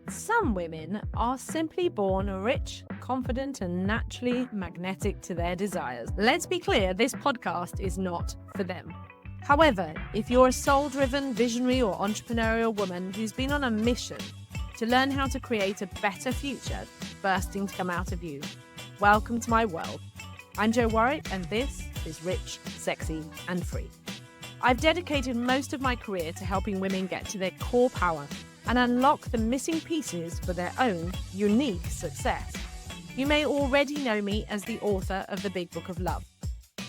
Some women are simply born rich, confident, and naturally magnetic to their desires. Let's be clear, this podcast is not for them. However, if you're a soul-driven, visionary, or entrepreneurial woman who's been on a mission to learn how to create a better future bursting to come out of you, welcome to my world. I'm Jo Warwick, and this is Rich, Sexy, and Free. I've dedicated most of my career to helping women get to their core power and unlock the missing pieces for their own unique success. You may already know me as the author of the Big Book of Love.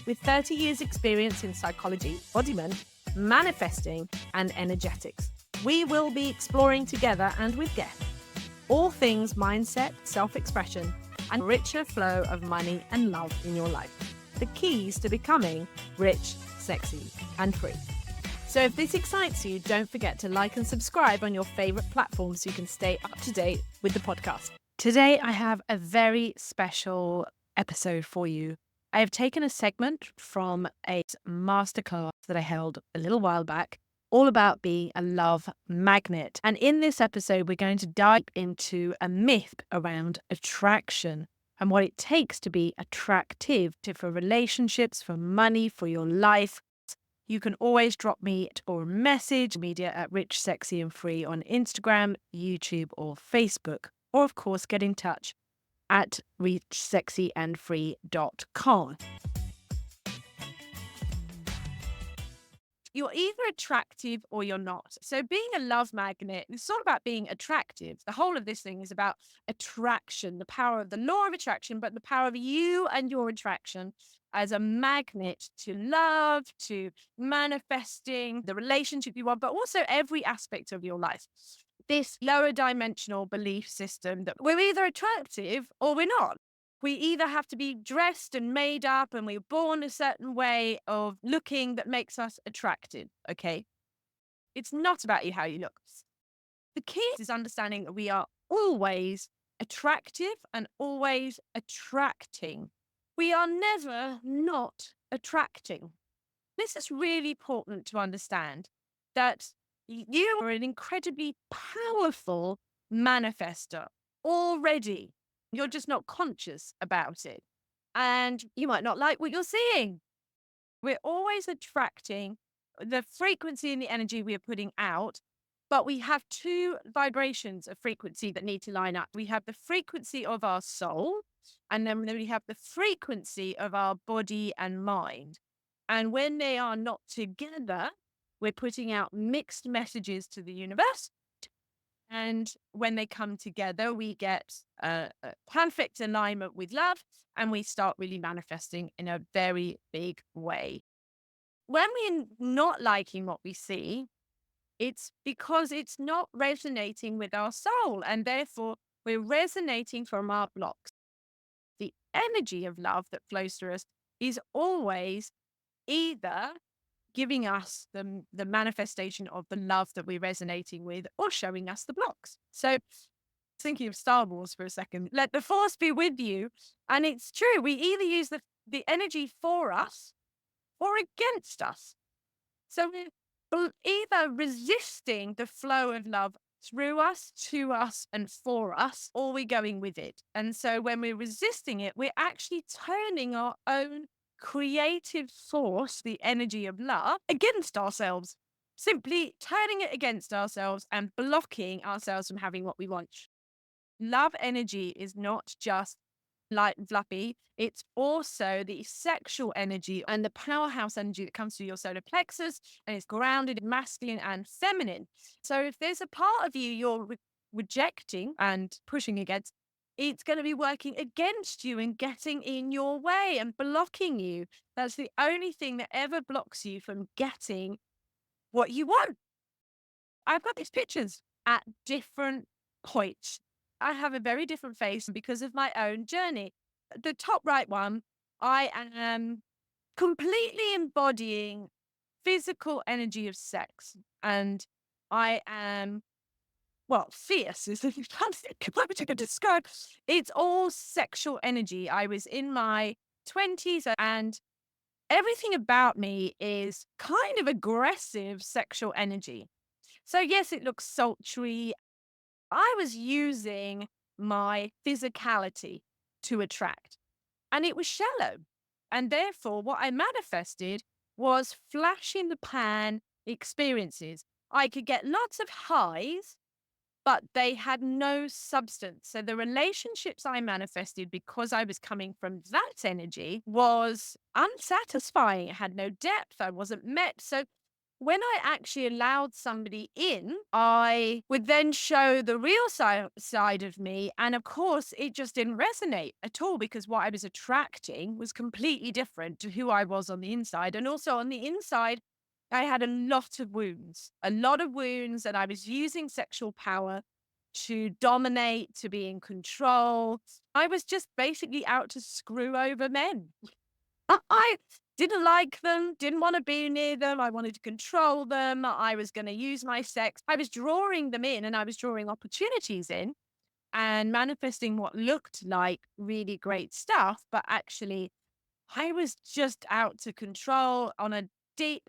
With 30 years experience in psychology, embodiment, manifesting, and energetics, we will be exploring together and with guests all things mindset, self-expression, and richer flow of money and love in your life. The keys to becoming rich, sexy, and free. So if this excites you, don't forget to like and subscribe on your favorite platform so you can stay up to date with the podcast. Today, I have a very special episode for you. I have taken a segment from a masterclass that I held a little while back, all about being a love magnet. And in this episode, we're going to dive into a myth around attraction and what it takes to be attractive for relationships, for money, for your life. You can always drop me or message media at Rich, Sexy and Free on Instagram, YouTube or Facebook. Or of course, get in touch at richsexyandfree.com. You're either attractive or you're not. So being a love magnet, it's not about being attractive. The whole of this thing is about attraction, the power of the law of attraction, but the power of you and your attraction as a magnet to love, to manifesting the relationship you want, but also every aspect of your life. This lower dimensional belief system that we're either attractive or we're not. We either have to be dressed and made up and we're born a certain way of looking that makes us attractive, okay? It's not about how you look. The key is understanding that we are always attractive and always attracting. We are never not attracting. This is really important to understand, that you are an incredibly powerful manifester already. You're just not conscious about it. And you might not like what you're seeing. We're always attracting the frequency and the energy we are putting out, but we have two vibrations of frequency that need to line up. We have the frequency of our soul, and then we have the frequency of our body and mind. And when they are not together, we're putting out mixed messages to the universe. And when they come together, we get a perfect alignment with love, and we start really manifesting in a very big way. When we're not liking what we see, it's because it's not resonating with our soul, and therefore we're resonating from our blocks. The energy of love that flows through us is always either giving us the manifestation of the love that we're resonating with, or showing us the blocks. So thinking of Star Wars for a second, let the force be with you. And it's true, we either use the energy for us or against us. So we're either resisting the flow of love through us, to us, and for us, or we're going with it. And so when we're resisting it, we're actually turning our own creative force, the energy of love, against ourselves, simply turning it against ourselves and blocking ourselves from having what we want. Love energy is not just light and fluffy. It's also the sexual energy and the powerhouse energy that comes through your solar plexus, and it's grounded in masculine and feminine. So if there's a part of you you're rejecting and pushing against, it's going to be working against you and getting in your way and blocking you. That's the only thing that ever blocks you from getting what you want. I've got these pictures at different points. I have a very different face because of my own journey. The top right one, I am completely embodying physical energy of sex. And I am, well, fierce is the what would I describe? It's all sexual energy. I was in my 20s, and everything about me is kind of aggressive sexual energy. So yes, it looks sultry. I was using my physicality to attract, and it was shallow. And therefore, what I manifested was flash in the pan experiences. I could get lots of highs, but they had no substance. So the relationships I manifested because I was coming from that energy was unsatisfying. It had no depth. I wasn't met. So when I actually allowed somebody in, I would then show the real side of me. And of course, it just didn't resonate at all because what I was attracting was completely different to who I was on the inside. And also on the inside, I had a lot of wounds, and I was using sexual power to dominate, to be in control. I was just basically out to screw over men. I didn't like them, didn't want to be near them. I wanted to control them. I was going to use my sex. I was drawing them in and I was drawing opportunities in and manifesting what looked like really great stuff. But actually, I was just out to control on a deep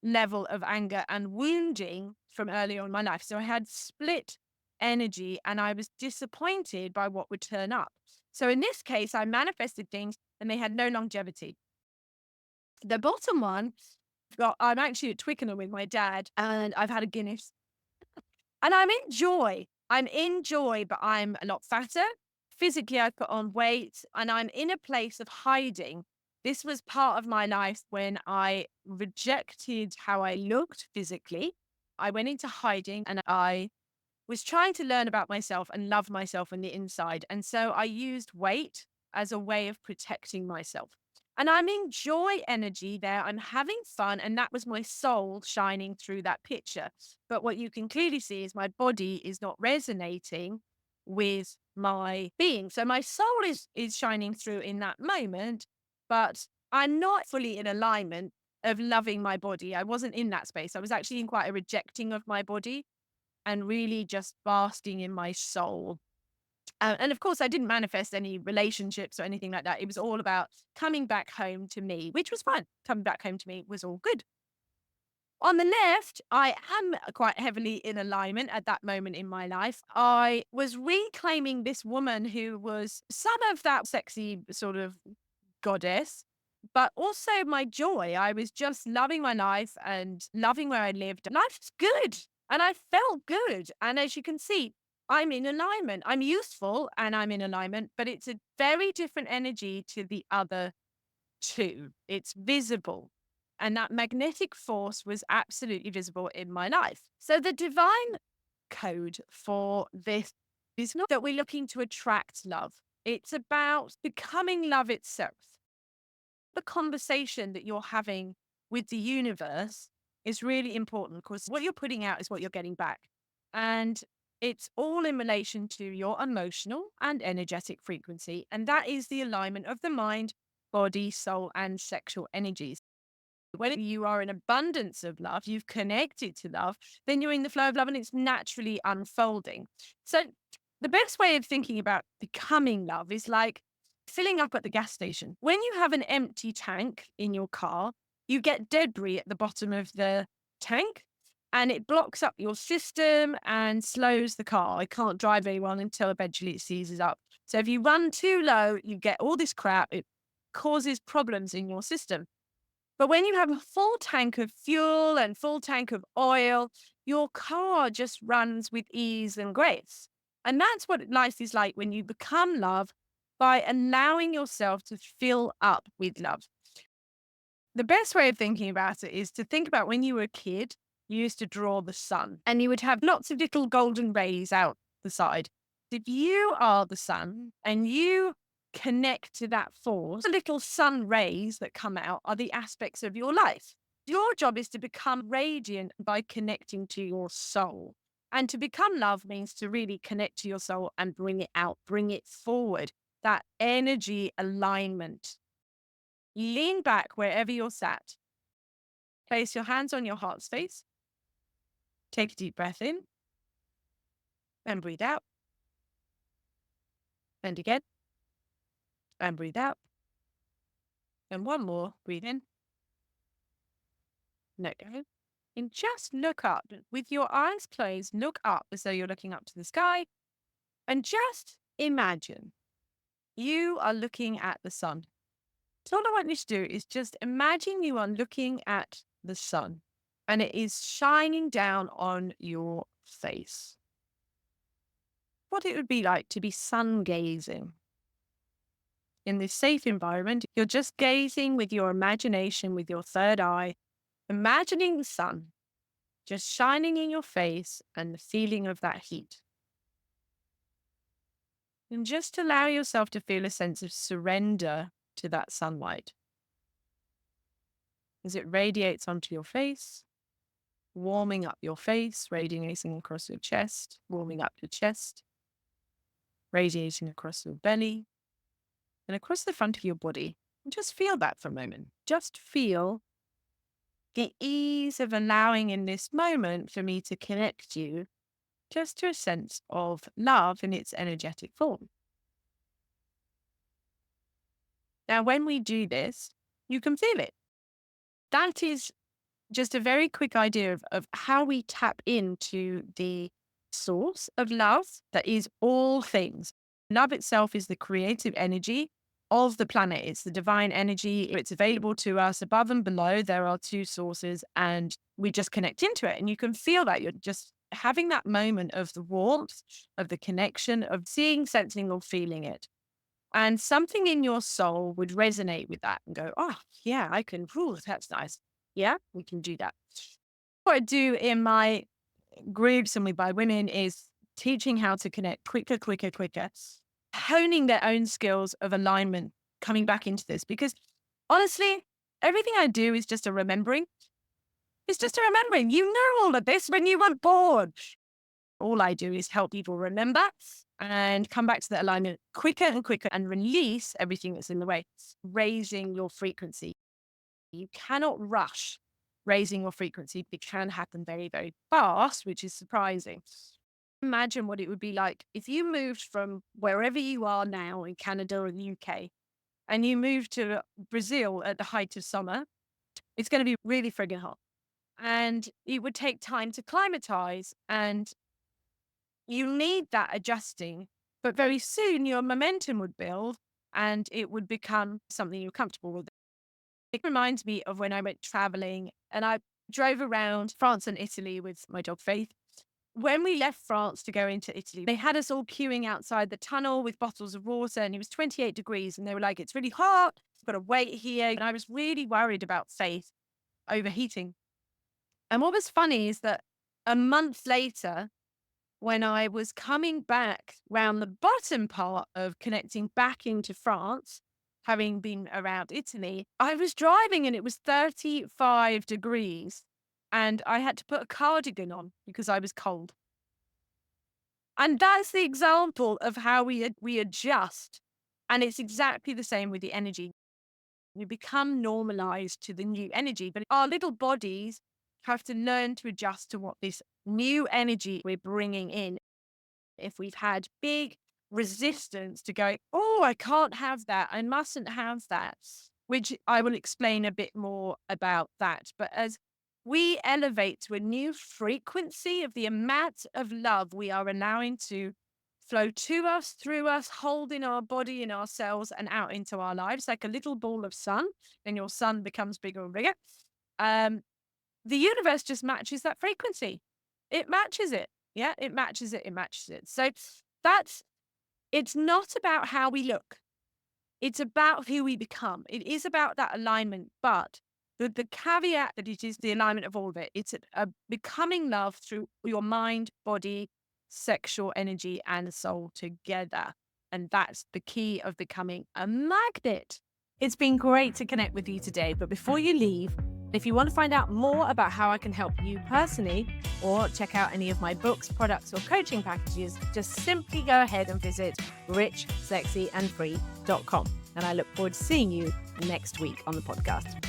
level of anger and wounding from early on in my life. So I had split energy and I was disappointed by what would turn up. So in this case, I manifested things and they had no longevity. The bottom one, I'm actually at Twickenham with my dad and I've had a Guinness and I'm in joy. I'm in joy, but I'm a lot fatter. Physically, I've put on weight and I'm in a place of hiding. This was part of my life when I rejected how I looked physically. I went into hiding and I was trying to learn about myself and love myself on the inside. And so I used weight as a way of protecting myself. And I'm in joy energy there. I'm having fun. And that was my soul shining through that picture. But what you can clearly see is my body is not resonating with my being. So my soul is shining through in that moment, but I'm not fully in alignment of loving my body. I wasn't in that space. I was actually in quite a rejecting of my body and really just basking in my soul. And of course, I didn't manifest any relationships or anything like that. It was all about coming back home to me, which was fine. Coming back home to me was all good. On the left, I am quite heavily in alignment at that moment in my life. I was reclaiming this woman who was some of that sexy sort of goddess, but also my joy. I was just loving my life and loving where I lived. Life's good. And I felt good. And as you can see, I'm in alignment. I'm useful and I'm in alignment, but it's a very different energy to the other two. It's visible. And that magnetic force was absolutely visible in my life. So the divine code for this is not that we're looking to attract love. It's about becoming love itself. The conversation that you're having with the universe is really important because what you're putting out is what you're getting back. And it's all in relation to your emotional and energetic frequency. And that is the alignment of the mind, body, soul, and sexual energies. When you are in abundance of love, you've connected to love, then you're in the flow of love and it's naturally unfolding. So the best way of thinking about becoming love is like filling up at the gas station. When you have an empty tank in your car, you get debris at the bottom of the tank and it blocks up your system and slows the car. It can't drive very well until eventually it seizes up. So if you run too low, you get all this crap. It causes problems in your system. But when you have a full tank of fuel and full tank of oil, your car just runs with ease and grace. And that's what life is like when you become love by allowing yourself to fill up with love. The best way of thinking about it is to think about when you were a kid, you used to draw the sun and you would have lots of little golden rays out the side. If you are the sun and you connect to that force, the little sun rays that come out are the aspects of your life. Your job is to become radiant by connecting to your soul. And to become love means to really connect to your soul and bring it out, bring it forward. That energy alignment. Lean back wherever you're sat. Place your hands on your heart space. Take a deep breath in and breathe out. And again. And breathe out. And one more. Breathe in. Let go. And just look up with your eyes closed. Look up as though you're looking up to the sky And just imagine you are looking at the sun. So all I want you to do is just imagine you are looking at the sun and it is shining down on your face. What it would be like to be sun gazing. In this safe environment, you're just gazing with your imagination, with your third eye, imagining the sun just shining in your face and the feeling of that heat. And just allow yourself to feel a sense of surrender to that sunlight as it radiates onto your face, warming up your face, radiating across your chest, warming up your chest, radiating across your belly and across the front of your body. And just feel that for a moment. Just feel the ease of allowing in this moment for me to connect you just to a sense of love in its energetic form. Now, when we do this, you can feel it. That is just a very quick idea of how we tap into the source of love that is all things. Love itself is the creative energy of the planet. It's the divine energy. It's available to us above and below. There are two sources and we just connect into it. And you can feel that you're just having that moment of the warmth, of the connection, of seeing, sensing, or feeling it. And something in your soul would resonate with that and go, oh, yeah, I can, that's nice. Yeah, we can do that. What I do in my groups and with my women is teaching how to connect quicker, honing their own skills of alignment, coming back into this. Because honestly, everything I do is just a remembering. It's just a remembering. You know all of this when you weren't born. All I do is help people remember and come back to that alignment quicker and release everything that's in the way. Raising your frequency. You cannot rush raising your frequency. It can happen very, very fast, which is surprising. Imagine what it would be like if you moved from wherever you are now in Canada or the UK and you moved to Brazil at the height of summer. It's going to be really friggin' hot. And it would take time to climatize and you need that adjusting, but very soon your momentum would build and it would become something you're comfortable with. It reminds me of when I went traveling and I drove around France and Italy with my dog Faith. When we left France to go into Italy, they had us all queuing outside the tunnel with bottles of water and it was 28 degrees and they were like, it's really hot, you've got to wait here. And I was really worried about Faith overheating. And what was funny is that a month later, when I was coming back round the bottom part of connecting back into France, having been around Italy, I was driving and it was 35 degrees and I had to put a cardigan on because I was cold. And that's the example of how we adjust. And it's exactly the same with the energy. We become normalized to the new energy, but our little bodies have to learn to adjust to what this new energy we're bringing in. If we've had big resistance to going, oh, I can't have that, I mustn't have that, which I will explain a bit more about that. But as we elevate to a new frequency of the amount of love we are allowing to flow to us, through us, hold in our body, in our cells, and out into our lives, like a little ball of sun, and your sun becomes bigger and bigger. The universe just matches that frequency. It matches it. Yeah, it matches it. It matches it. So it's not about how we look. It's about who we become. It is about that alignment, but the caveat that it is the alignment of all of it. It's a becoming love through your mind, body, sexual energy, and soul together. And that's the key of becoming a magnet. It's been great to connect with you today, but before you leave, if you want to find out more about how I can help you personally or check out any of my books, products, or coaching packages, just simply go ahead and visit richsexyandfree.com. And I look forward to seeing you next week on the podcast.